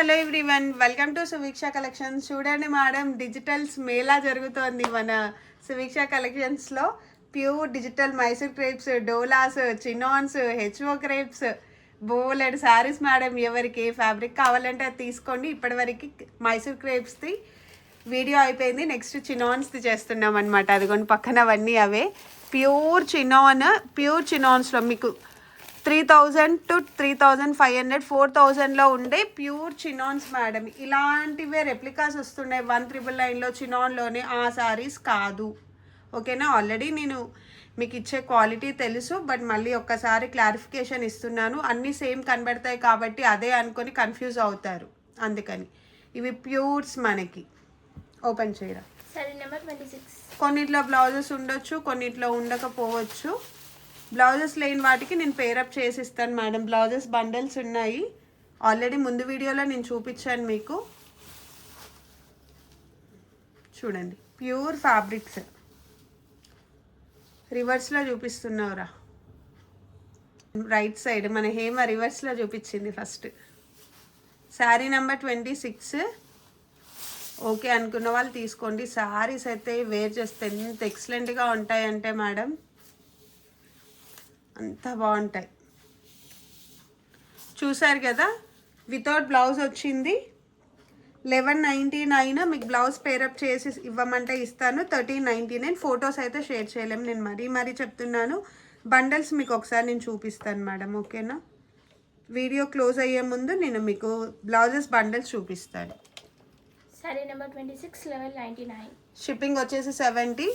Hello everyone, welcome to Suveeksha collections. చూడండి madam, digitals మేళా జరుగుతోంది మన సువీక్ష కలెక్షన్స్లో. ప్యూర్ డిజిటల్ మైసూర్ క్రేప్స్, డోలాస్, చినాన్స్, హెచ్ఓ క్రేప్స్, బోలెడ్ శారీస్ మేడం. ఎవరికి ఏ ఫ్యాబ్రిక్ కావాలంటే అది తీసుకోండి. ఇప్పటివరకు మైసూర్ క్రేప్స్ది వీడియో అయిపోయింది, నెక్స్ట్ చినాన్స్ది చేస్తున్నాం అనమాట. అదిగోండి పక్కన అవన్నీ అవే ప్యూర్ చినాన్స్లో మీకు 3000 to 3500, 4000లో ఉండే ప్యూర్ చినాన్స్ మేడం. ఇలాంటివే రెప్లికాస్ వస్తున్నాయి 1999లో చినాన్లోనే. ఆ సారీస్ కాదు, ఓకేనా. ఆల్రెడీ నేను మీకు ఇచ్చే క్వాలిటీ తెలుసు, బట్ మళ్ళీ ఒక్కసారి క్లారిఫికేషన్ ఇస్తున్నాను. అన్నీ సేమ్ కనబడతాయి కాబట్టి అదే అనుకొని కన్ఫ్యూజ్ అవుతారు, అందుకని. ఇవి ప్యూర్స్ మనకి. ఓపెన్ చేయరా. సరే, నెంబర్ 26. కొన్నిట్లో బ్లౌజెస్ ఉండొచ్చు, కొన్నిట్లో ఉండకపోవచ్చు. బ్లౌజెస్ లేని వాటికి నేను పేరప్ చేసి ఇస్తాను మేడం. బ్లౌజెస్ బండల్స్ ఉన్నాయి, ఆల్రెడీ ముందు వీడియోలో నేను చూపించాను మీకు. చూడండి, ప్యూర్ ఫ్యాబ్రిక్స్. రివర్స్లో చూపిస్తున్నావురా, రైట్ సైడ్ మన హేమ రివర్స్లో చూపించింది ఫస్ట్. శారీ నెంబర్ 26. ఓకే అనుకున్న వాళ్ళు తీసుకోండి. శారీస్ అయితే వేర్ చేస్తే ఎంత ఎక్సలెంట్గా ఉంటాయంటే మేడం, అంత బాగుంటాయి. చూసారు కదా, వితౌట్ బ్లౌజ్ వచ్చింది 1199. మీకు బ్లౌజ్ పేరప్ చేసి ఇవ్వమంటే ఇస్తాను 1399. ఫొటోస్ అయితే షేర్ చేయలేము, నేను మరీ చెప్తున్నాను. బండల్స్ మీకు ఒకసారి నేను చూపిస్తాను మేడం, ఓకేనా. వీడియో క్లోజ్ అయ్యే ముందు నేను మీకు బ్లౌజెస్ బండల్స్ చూపిస్తాను. Sorry number 26, 1199. షిప్పింగ్ వచ్చేసి 70.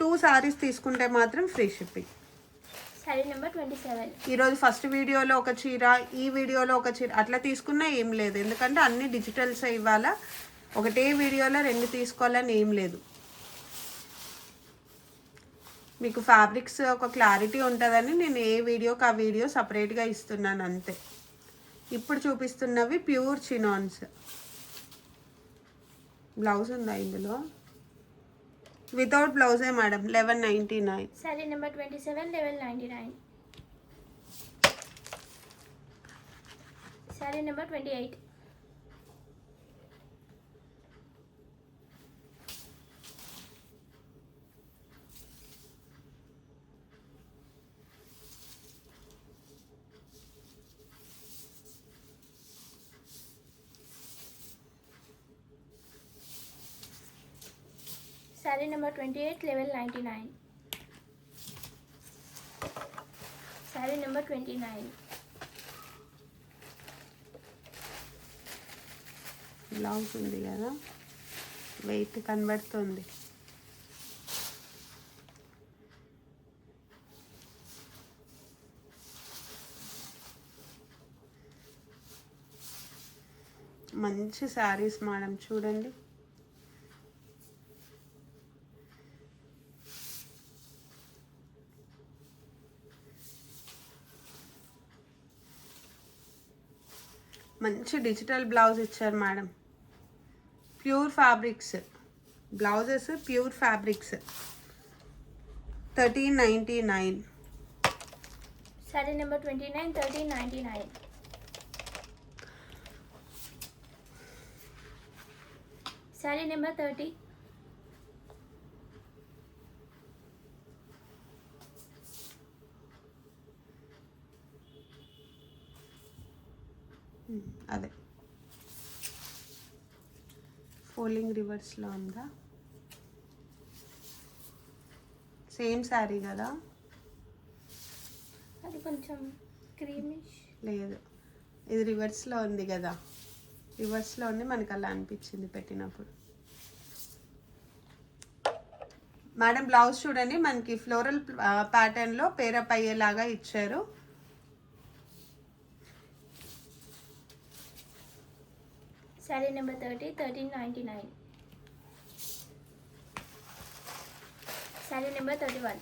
2 సారీస్ తీసుకుంటే మాత్రం ఫ్రీ షిప్పింగ్. Sorry number 27. ఈరోజు ఫస్ట్ వీడియోలో ఒక చీర, ఈ వీడియోలో ఒక చీర అట్లా తీసుకున్నా ఏం లేదు, ఎందుకంటే అన్ని డిజిటల్స్ ఇవ్వాలా. ఒకటే వీడియోలో 2 తీసుకోవాలని ఏం లేదు. మీకు ఫ్యాబ్రిక్స్ ఒక క్లారిటీ ఉంటుందని నేను ఏ వీడియోకి ఆ వీడియో సపరేట్గా ఇస్తున్నాను అంతే. ఇప్పుడు చూపిస్తున్నవి ప్యూర్ చినాన్స్. బ్లౌజ్ ఉందా ఇందులో? వితౌట్ బ్లౌజే madam, 1199. Sari number 27, 1199. Sari number 28. Sari number 28, 1199. Sari number 29. Blouse ఉంది కదా, వెయిట్ కనబడుతుంది. మంచి శారీస్ మేడం, చూడండి. మంచి డిజిటల్ బ్లౌజ్ ఇచ్చారు madam. Pure fabrics blouses, pure fabrics. 1399. Sari number 29, 1399. Sari number 30. అదే ఫోల్డింగ్ రివర్స్లో ఉందా? సేమ్ శారీ కదా? అది కొంచెం క్రీమిష్. లేదు, ఇది రివర్స్లో ఉంది కదా, రివర్స్లో ఉంది, మనకు అలా అనిపించింది పెట్టినప్పుడు. మేడం బ్లౌజ్ చూడండి, మనకి ఫ్లోరల్ ప్యాటర్న్లో పేరప్ అయ్యేలాగా ఇచ్చారు. Sorry number 30, 1399. సారీ నెంబర్ 31.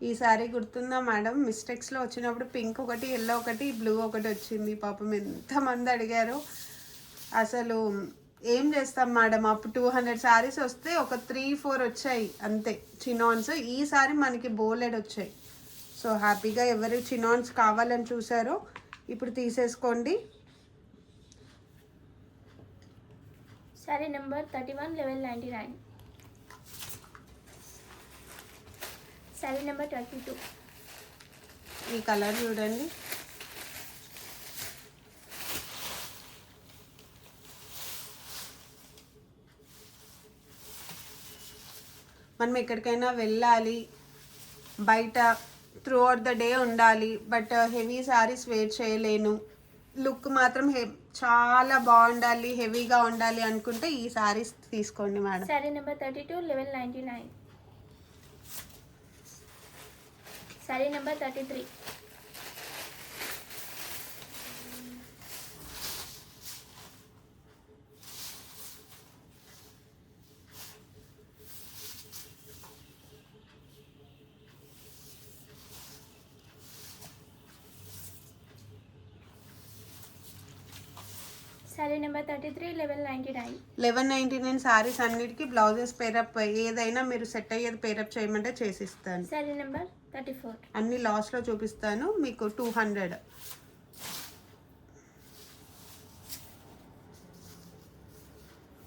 ఈ శారీ గుర్తుందా మేడం? మిస్టేక్స్లో వచ్చినప్పుడు పింక్ ఒకటి, ఎల్లో ఒకటి, బ్లూ ఒకటి వచ్చింది. పాపం ఎంతమంది అడిగారు. అసలు ఏం చేస్తాం మేడం, అప్పుడు 200 శారీస్ వస్తే ఒక 3-4 వచ్చాయి అంతే చినాన్స్. ఈసారి మనకి బోలెడ్ వచ్చాయి. సో హ్యాపీగా ఎవరు చినాన్స్ కావాలని చూసారో ఇప్పుడు తీసేసుకోండి. శారీ నెంబర్ 31 1199. శారీ నెంబర్ 22. ఈ కలర్ చూడండి. మనం ఎక్కడికైనా వెళ్ళాలి, బయట త్రూ అవుట్ ద డే ఉండాలి, బట్ హెవీ శారీస్ వేర్ చేయలేను, లుక్ మాత్రం చాలా బాగుండాలి, హెవీగా ఉండాలి అనుకుంటే ఈ శారీస్ తీసుకోండి madam. Sari number 32 1199. Sari number 33. Sari number 33 1199. 1199 saris అన్నిటికీ బ్లౌజెస్ పేరప్ ఏదైనా మీరు సెట్ అయ్యేది పేరప్ చేయమంటే చేసిస్తాను. శారీ నెంబర్ 34. అన్ని లాస్ట్లో చూపిస్తాను మీకు. 200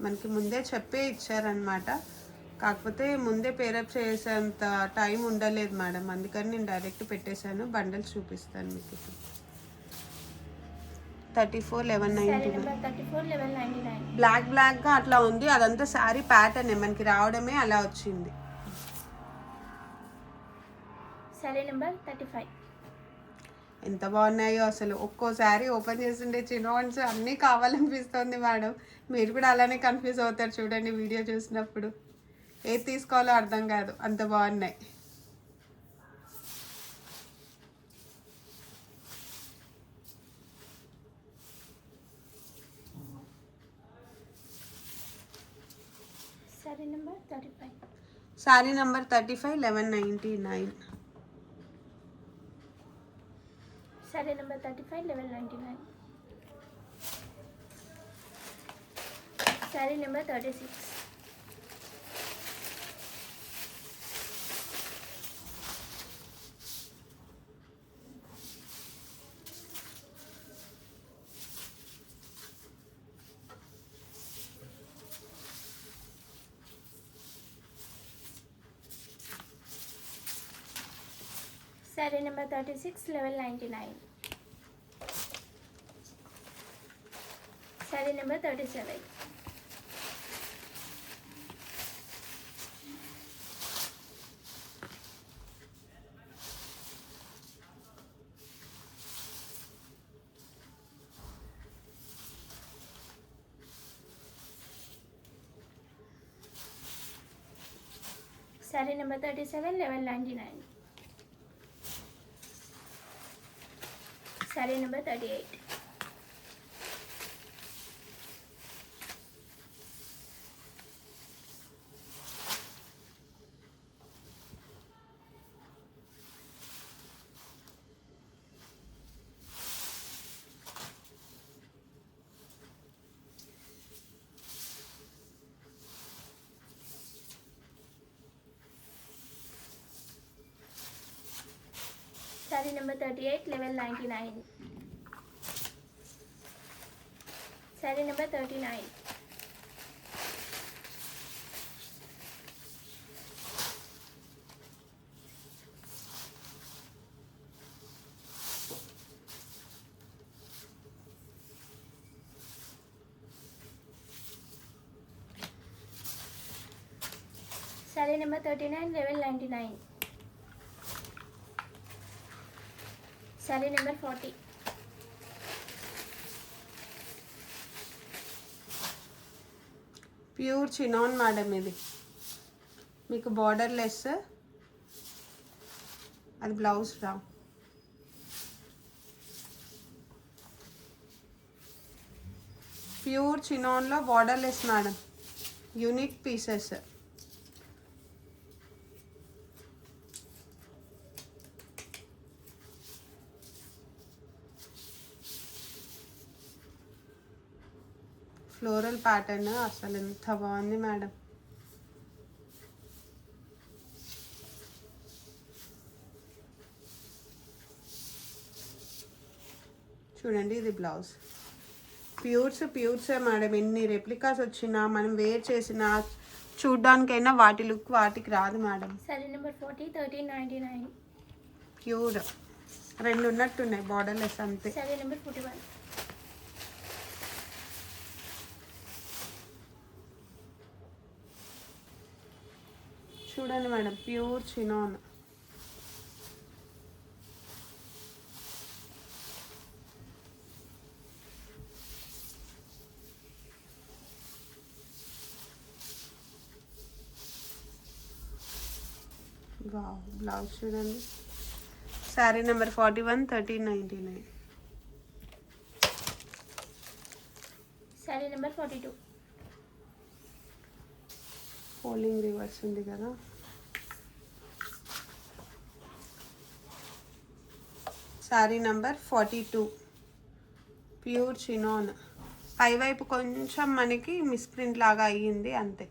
మనకి ముందే చెప్పే ఇచ్చారనమాట, కాకపోతే ముందే పేరప్ చేసేంత టైం ఉండలేదు మేడం, అందుకని నేను డైరెక్ట్ పెట్టేశాను. బండల్స్ చూపిస్తాను మీకు ఇప్పుడు. 34 శారీ 1199. నెంబర్ 34 1199. బ్లాక్గా అట్లా ఉంది, అదంతా శారీ ప్యాటర్న్ మనకి రావడమే అలా వచ్చింది. శారీ నెంబర్ 35. ఎంత బాగున్నాయో అసలు. ఒక్కో శారీ ఓపెన్ చేస్తుంటే చిన్నోన్స్ అన్నీ కావాలనిపిస్తుంది మేడం. మీరు కూడా అలానే కన్ఫ్యూజ్ అవుతారు చూడండి వీడియో చూసినప్పుడు, ఏది తీసుకోవాలో అర్థం కాదు, అంత బాగున్నాయి. Sari number 35. Sari number 35 1199. Sari number 35 1199. Sari number 36. Sari number 36 1199. Sari number 37. Sari number 37 1199. Sari number 38. Sari number 38 1199. Sari number 39. Sari number 39 1199. Sari number 40. Pure chinon madam ఇది, మీకు బార్డర్ లెస్, అది బ్లౌజ్ రా. ప్యూర్ చినాన్లో borderless madam, unique pieces. Floral pattern అసలు ఎంత బాగుంది మేడం. చూడండి ఇది బ్లౌజ్. ప్యూర్సే మేడం. ఎన్ని రెప్లికాస్ వచ్చినా మనం వేర్ చేసినా చూడ్డానికైనా వాటి లుక్ వాటికి రాదు మేడం. శారీ నెంబర్ 40 1399. ప్యూర్ 2 ఉన్నట్టున్నాయి బార్డర్లెస్ అంతే. శారీ నెంబర్ 41. చూడండి మేడం ప్యూర్ చినాన్. బ్లౌజ్ చూడండి. Sari number 41 1399. Sari number 42. Folding reverse ఉంది కదా. Sari number 42 pure chinon. పైవైపు కొంచెం మనకి మిస్ప్రింట్ లాగా అయ్యింది అంతే.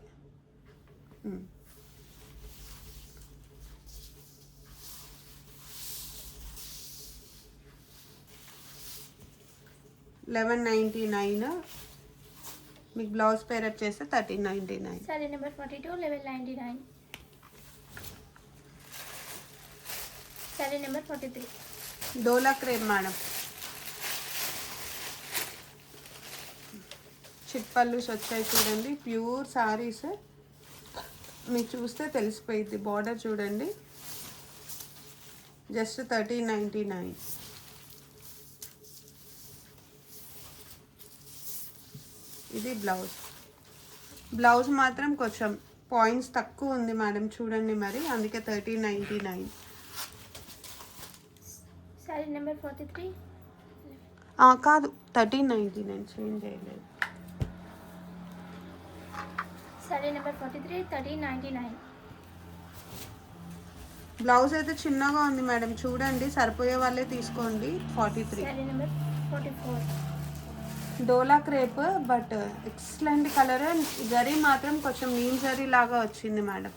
1199. మీకు బ్లౌజ్ పేరప్ చేస్తే 1399. శారీ నెంబర్ 42 1199. శారీ నెంబర్ 43. డోలా క్రేప్ మేడం. చిట్పల్లూస్ వచ్చాయి చూడండి. ప్యూర్ సారీస్ మీకు చూస్తే తెలిసిపోయింది. బార్డర్ చూడండి. జస్ట్ 1399. ఇది బ్లౌజ్ మాత్రం కొంచెం పాయింట్స్ తక్కువ ఉంది మేడం చూడండి మరి, అందుకే 1399. శారీ నెంబర్ 43. కాదు 1399 చేంజ్ చేయలేదు. శారీ నెంబర్ 43 1399. బ్లౌజ్ అయితే చిన్నగా ఉంది మేడం చూడండి, సరిపోయే వాళ్ళే తీసుకోండి. 43. శారీ నెంబర్ 44. డోలా crepe but excellent colour. Zari మాత్రం కొంచెం నీమ్ జరీ లాగా వచ్చింది మేడం.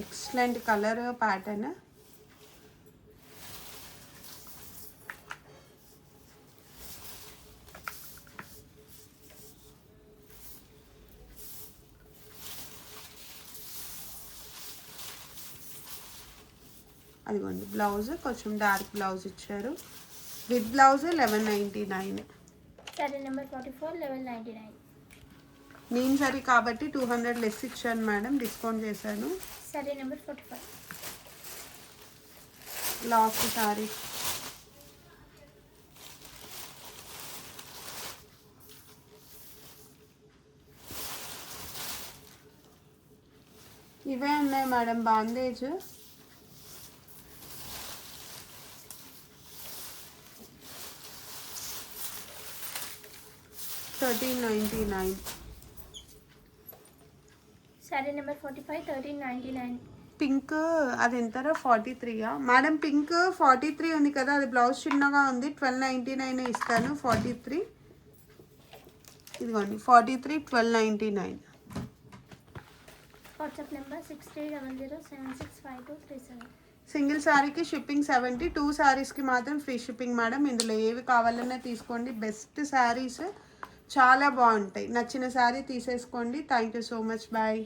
Excellent colour pattern. అదిగోండి బ్లౌజ్ కొంచెం డార్క్ బ్లౌజ్ ఇచ్చారు. With blouse 1199. శారీ నెంబర్ 44 1199. నీమ్ సరీ కాబట్టి 200 లెస్ ఇచ్చాను మేడం, డిస్కౌంట్ చేశాను. శారీ నెంబర్ 45. లాస్ట్ సారీ. ఇవే ఉన్నాయి madam bandhej. $13.99. Sari number 45 1399. Pink అది ఎంతరా 43 మేడం? పింక్ 43 ఉంది కదా, అది బ్లౌజ్ చిన్నగా ఉంది. 1299 ఇస్తాను. 43 ఇదిగోండి 43 1299. WhatsApp number 6300765237. సింగిల్ శారీకి షిప్పింగ్ 70, 2 శారీస్కి మాత్రం ఫ్రీ షిప్పింగ్ మేడం. ఇందులో ఏవి కావాలన్నా తీసుకోండి. బెస్ట్ శారీస్ చాలా బాగుంటాయి. నచ్చిన శారీ తీసేసుకోండి. Thank you so much. Bye.